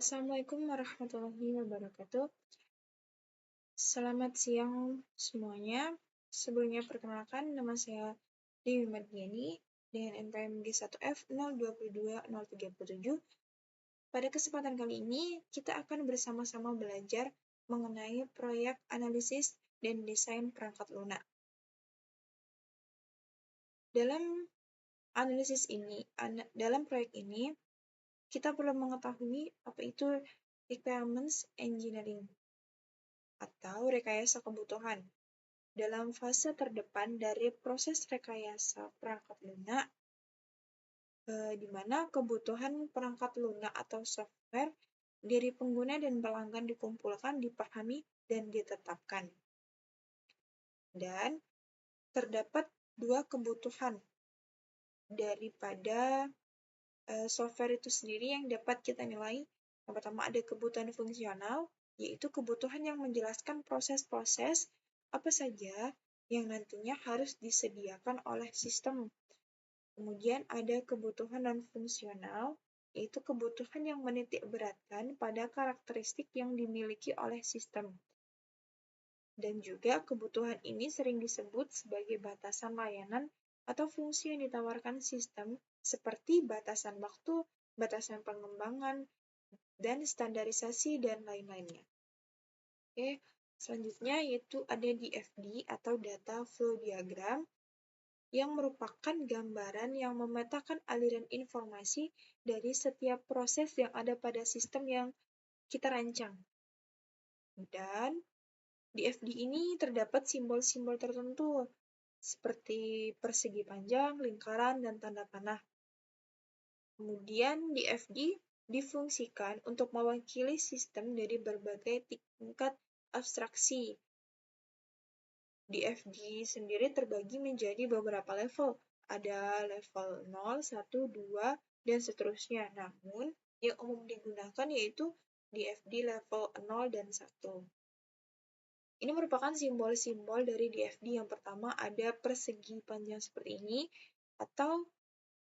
Assalamualaikum warahmatullahi wabarakatuh. Selamat siang semuanya. Sebelumnya perkenalkan, nama saya Dewi Mardiani dengan NPM G1F022037. Pada kesempatan kali ini, kita akan bersama-sama belajar mengenai proyek analisis dan desain perangkat lunak. Dalam proyek ini, kita perlu mengetahui apa itu requirements engineering atau rekayasa kebutuhan. Dalam fase terdepan dari proses rekayasa perangkat lunak, di mana kebutuhan perangkat lunak atau software dari pengguna dan pelanggan dikumpulkan, dipahami, dan ditetapkan. Dan terdapat dua kebutuhan daripada software itu sendiri yang dapat kita nilai. Yang pertama ada kebutuhan fungsional, yaitu kebutuhan yang menjelaskan proses-proses apa saja yang nantinya harus disediakan oleh sistem. Kemudian ada kebutuhan non-fungsional, yaitu kebutuhan yang menitik beratkan pada karakteristik yang dimiliki oleh sistem. Dan juga kebutuhan ini sering disebut sebagai batasan layanan atau fungsi yang ditawarkan sistem seperti batasan waktu, batasan pengembangan, dan standarisasi, dan lain-lainnya. Oke, selanjutnya yaitu ada DFD atau Data Flow Diagram, yang merupakan gambaran yang memetakan aliran informasi dari setiap proses yang ada pada sistem yang kita rancang. Dan di FD ini terdapat simbol-simbol tertentu seperti persegi panjang, lingkaran, dan tanda panah. Kemudian di FD difungsikan untuk mewakili sistem dari berbagai tingkat abstraksi. DFD sendiri terbagi menjadi beberapa level. Ada level 0, 1, 2, dan seterusnya. Namun, yang umum digunakan yaitu DFD level 0 dan 1. Ini merupakan simbol-simbol dari DFD. Yang pertama ada persegi panjang seperti ini, atau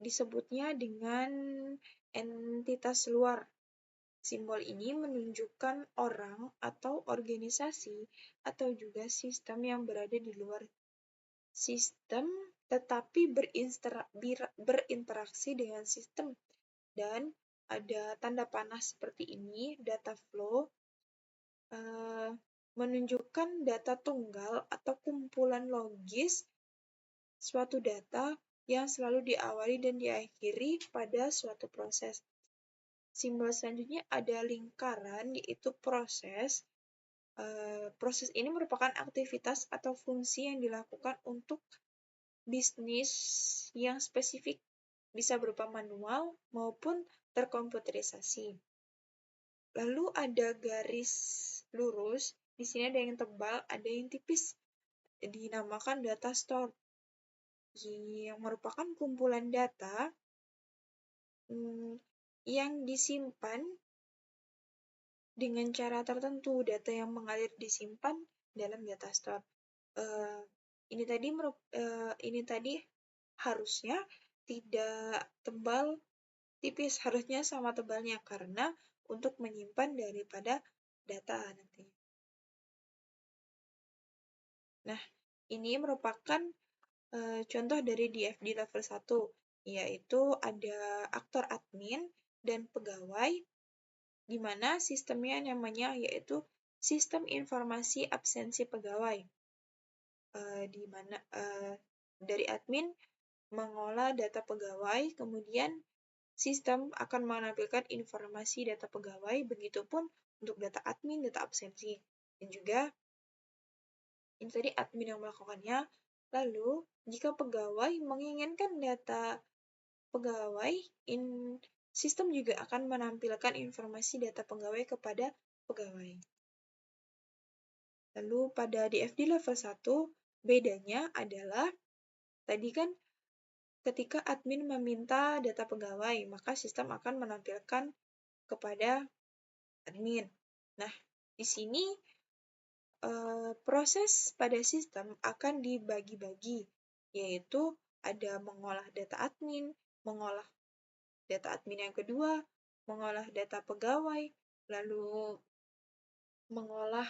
disebutnya dengan entitas luar. Simbol ini menunjukkan orang atau organisasi atau juga sistem yang berada di luar sistem tetapi berinteraksi dengan sistem. Dan ada tanda panah seperti ini, data flow, menunjukkan data tunggal atau kumpulan logis suatu data yang selalu diawali dan diakhiri pada suatu proses. Simbol selanjutnya ada lingkaran, yaitu proses. Proses ini merupakan aktivitas atau fungsi yang dilakukan untuk bisnis yang spesifik, bisa berupa manual maupun terkomputerisasi. Lalu ada garis lurus, di sini ada yang tebal, ada yang tipis, dinamakan data store, yang merupakan kumpulan data yang disimpan dengan cara tertentu. Data yang mengalir disimpan dalam data store. Ini tadi harusnya tidak tebal tipis, harusnya sama tebalnya karena untuk menyimpan daripada data nanti. Nah, ini merupakan contoh dari DFD level 1, yaitu ada aktor admin dan pegawai, di mana sistemnya namanya yaitu sistem informasi absensi pegawai, di mana dari admin mengolah data pegawai, kemudian sistem akan menampilkan informasi data pegawai, begitupun untuk data admin, data absensi, dan juga ini tadi admin yang melakukannya. Lalu, jika pegawai menginginkan data pegawai, sistem juga akan menampilkan informasi data pegawai kepada pegawai. Lalu pada DFD level 1, bedanya adalah tadi kan ketika admin meminta data pegawai, maka sistem akan menampilkan kepada admin. Nah, di sini proses pada sistem akan dibagi-bagi, yaitu ada mengolah data admin yang kedua, mengolah data pegawai, lalu mengolah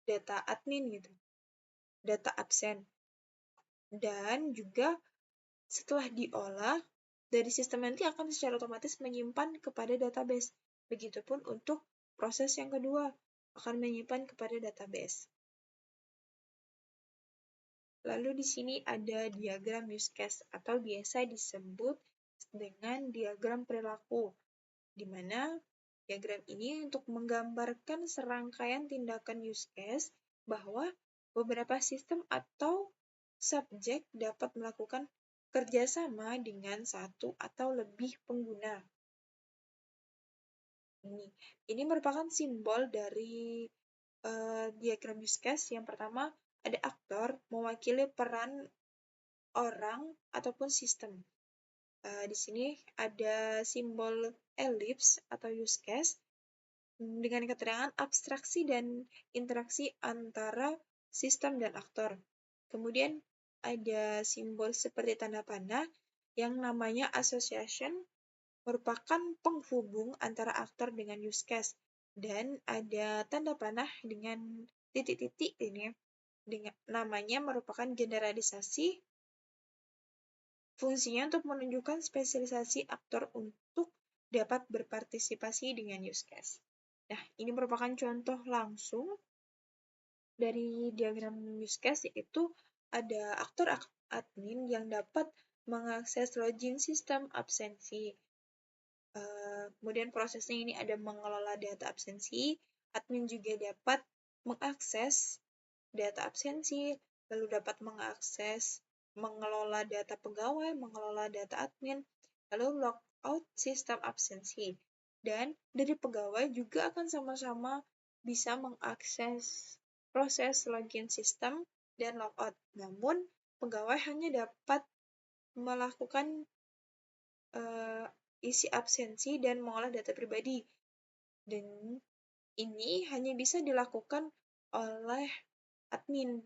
data admin gitu, data absen. Dan juga setelah diolah, dari sistem nanti akan secara otomatis menyimpan kepada database. Begitupun untuk proses yang kedua, akan menyimpan kepada database. Lalu di sini ada diagram use case atau biasa disebut dengan diagram perilaku, di mana diagram ini untuk menggambarkan serangkaian tindakan use case bahwa beberapa sistem atau subjek dapat melakukan kerjasama dengan satu atau lebih pengguna. Ini merupakan simbol dari diagram use case. Yang pertama, ada aktor mewakili peran orang ataupun sistem. Di sini ada simbol ellipse atau use case dengan keterangan abstraksi dan interaksi antara sistem dan aktor. Kemudian ada simbol seperti tanda panah yang namanya association, merupakan penghubung antara aktor dengan use case. Dan ada tanda panah dengan titik-titik ini, dengan namanya merupakan generalisasi, fungsinya untuk menunjukkan spesialisasi aktor untuk dapat berpartisipasi dengan use case. Nah, ini merupakan contoh langsung dari diagram use case, yaitu ada aktor admin yang dapat mengakses login sistem absensi. Kemudian prosesnya ini ada mengelola data absensi, admin juga dapat mengakses data absensi, lalu dapat mengelola data pegawai, mengelola data admin, lalu logout sistem absensi. Dan dari pegawai juga akan sama-sama bisa mengakses proses login sistem dan logout. Namun, pegawai hanya dapat melakukan isi absensi dan mengolah data pribadi. Dan ini hanya bisa dilakukan oleh admin.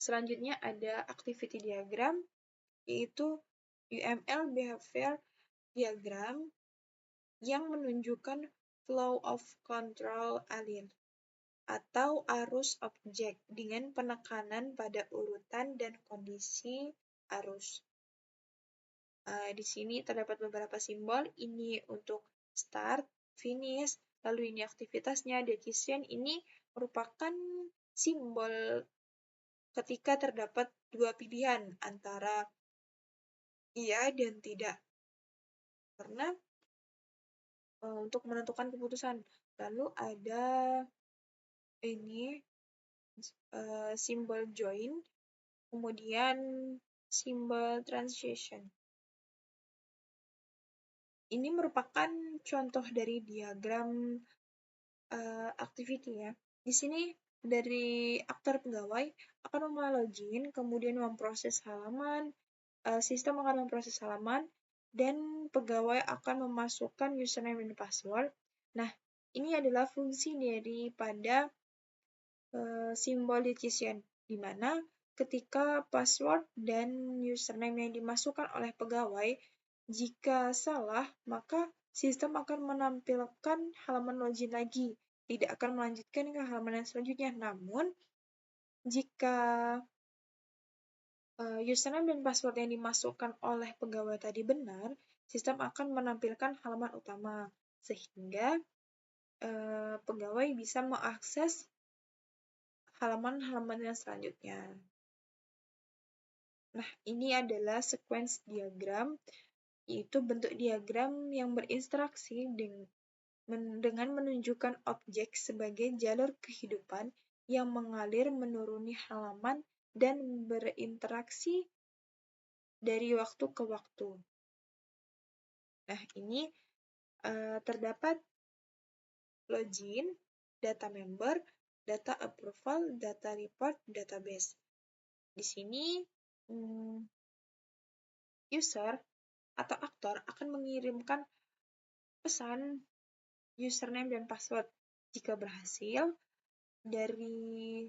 Selanjutnya ada activity diagram, yaitu UML behavior diagram yang menunjukkan flow of control alir atau arus objek dengan penekanan pada urutan dan kondisi arus. Di sini terdapat beberapa simbol, ini untuk start, finish, lalu ini aktivitasnya, decision. Ini merupakan simbol ketika terdapat dua pilihan antara iya dan tidak. Karena untuk menentukan keputusan. Lalu ada ini simbol join, kemudian simbol transition. Ini merupakan contoh dari diagram activity ya. Di sini dari aktor pegawai akan memulai login, kemudian memproses halaman, sistem akan memproses halaman, dan pegawai akan memasukkan username dan password. Nah, ini adalah fungsi daripada simbol decision, di mana ketika password dan username yang dimasukkan oleh pegawai, jika salah, maka sistem akan menampilkan halaman login lagi, tidak akan melanjutkan ke halaman yang selanjutnya. Namun, jika username dan password yang dimasukkan oleh pegawai tadi benar, sistem akan menampilkan halaman utama, sehingga pegawai bisa mengakses halaman-halaman yang selanjutnya. Nah, ini adalah sequence diagram, yaitu bentuk diagram yang berinteraksi dengan menunjukkan objek sebagai jalur kehidupan yang mengalir menuruni halaman dan berinteraksi dari waktu ke waktu. Nah, ini terdapat login, data member, data approval, data report, database. Di sini user atau aktor akan mengirimkan pesan username dan password. Jika berhasil, dari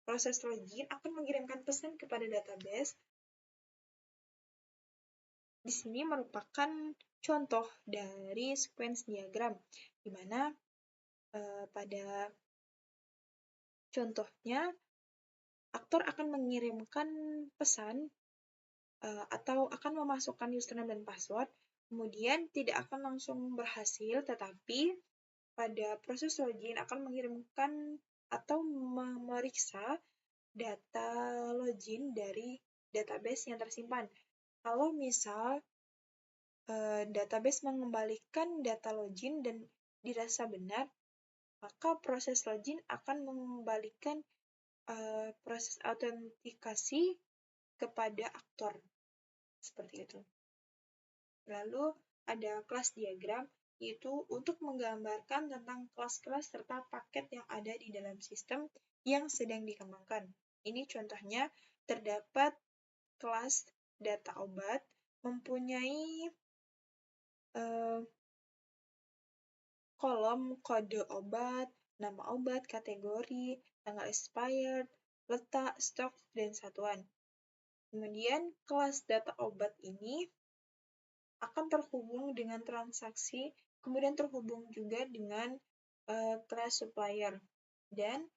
proses login akan mengirimkan pesan kepada database di sini merupakan contoh dari sequence diagram, di mana pada contohnya aktor akan mengirimkan pesan atau akan memasukkan username dan password, kemudian tidak akan langsung berhasil, tetapi pada proses login akan mengirimkan atau memeriksa data login dari database yang tersimpan. Kalau misal database mengembalikan data login dan dirasa benar, maka proses login akan mengembalikan proses autentikasi kepada aktor. Seperti itu. Lalu ada kelas diagram, yaitu untuk menggambarkan tentang kelas-kelas serta paket yang ada di dalam sistem yang sedang dikembangkan. Ini contohnya terdapat kelas data obat mempunyai kolom kode obat, nama obat, kategori, tanggal expired, letak, stok, dan satuan. Kemudian kelas data obat ini akan terhubung dengan transaksi, kemudian terhubung juga dengan kelas supplier. Dan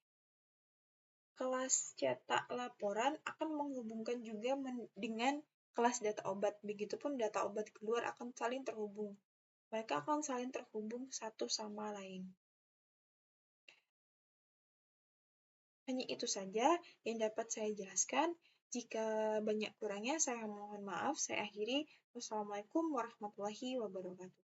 kelas cetak laporan akan menghubungkan juga dengan kelas data obat. Begitupun data obat keluar akan saling terhubung. Mereka akan saling terhubung satu sama lain. Hanya itu saja yang dapat saya jelaskan. Jika banyak kurangnya, saya mohon maaf. Saya akhiri. Wassalamualaikum warahmatullahi wabarakatuh.